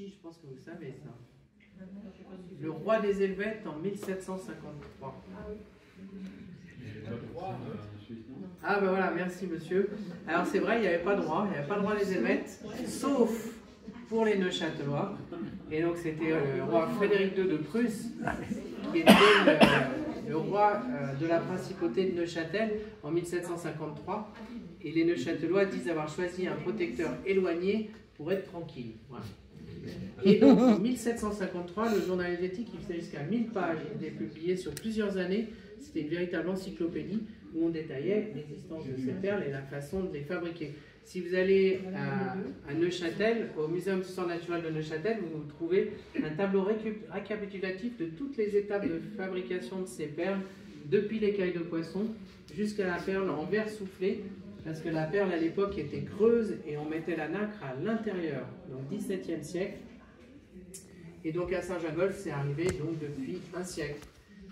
Si, je pense que vous savez ça. Le roi des Helvètes en 1753. Ah ben voilà, merci monsieur. Alors c'est vrai, il n'y avait pas de roi, il n'y avait pas de roi des Helvètes, sauf pour les Neuchâtelois. Et donc c'était le roi Frédéric II de Prusse, qui était le roi de la principauté de Neuchâtel en 1753. Et les Neuchâtelois disent avoir choisi un protecteur éloigné pour être tranquille. Voilà. Et donc en 1753, le journal helvétique, qui faisait jusqu'à 1000 pages, était publié sur plusieurs années. C'était une véritable encyclopédie où on détaillait l'existence de ces perles et la façon de les fabriquer. Si vous allez à Neuchâtel, au Muséum d'histoire naturelle de Neuchâtel, vous trouvez un tableau récapitulatif de toutes les étapes de fabrication de ces perles, depuis l'écaille de poisson jusqu'à la perle en verre soufflé, parce que la perle à l'époque était creuse et on mettait la nacre à l'intérieur, donc 17e siècle. Et donc à Saint-Gingolph, c'est arrivé donc depuis un siècle.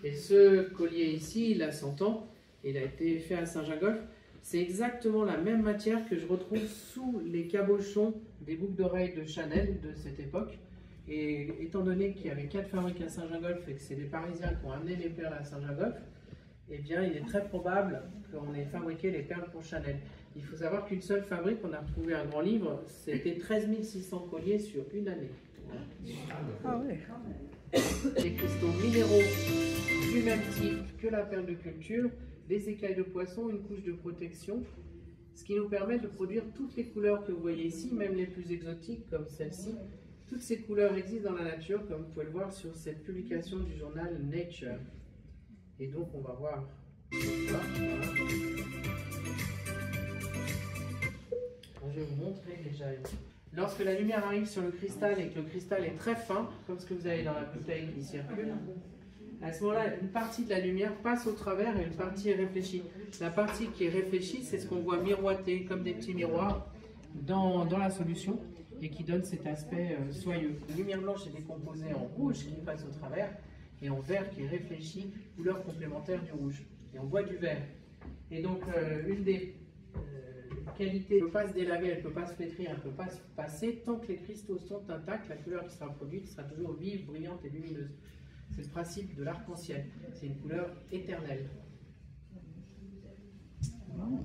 Et ce collier ici, il a 100 ans, il a été fait à Saint-Gingolph. C'est exactement la même matière que je retrouve sous les cabochons des boucles d'oreilles de Chanel de cette époque. Et étant donné qu'il y avait 4 fabriques à Saint-Gingolph et que c'est les Parisiens qui ont amené les perles à Saint-Gingolph, eh bien, il est très probable qu'on ait fabriqué les perles pour Chanel. Il faut savoir qu'une seule fabrique, on a retrouvé un grand livre, c'était 13 600 colliers sur une année. Ah ouais. Des cristaux minéraux du même type que la perle de culture, des écailles de poisson, une couche de protection, ce qui nous permet de produire toutes les couleurs que vous voyez ici, même les plus exotiques comme celle-ci. Toutes ces couleurs existent dans la nature, comme vous pouvez le voir sur cette publication du journal Nature. Et donc on va voir ça. Je vais vous montrer déjà. Lorsque la lumière arrive sur le cristal et que le cristal est très fin, comme ce que vous avez dans la bouteille qui circule, à ce moment-là, une partie de la lumière passe au travers et une partie est réfléchie. La partie qui est réfléchie, c'est ce qu'on voit miroiter comme des petits miroirs dans la solution et qui donne cet aspect soyeux. La lumière blanche est décomposée en rouge qui passe au travers et en vert qui est réfléchi, couleur complémentaire du rouge. Et on voit du vert. Et donc, une des qualités, elle ne peut pas se délaver, elle ne peut pas se flétrir, elle ne peut pas se passer. Tant que les cristaux sont intacts, la couleur qui sera produite sera toujours vive, brillante et lumineuse. C'est le principe de l'arc-en-ciel. C'est une couleur éternelle. Wow.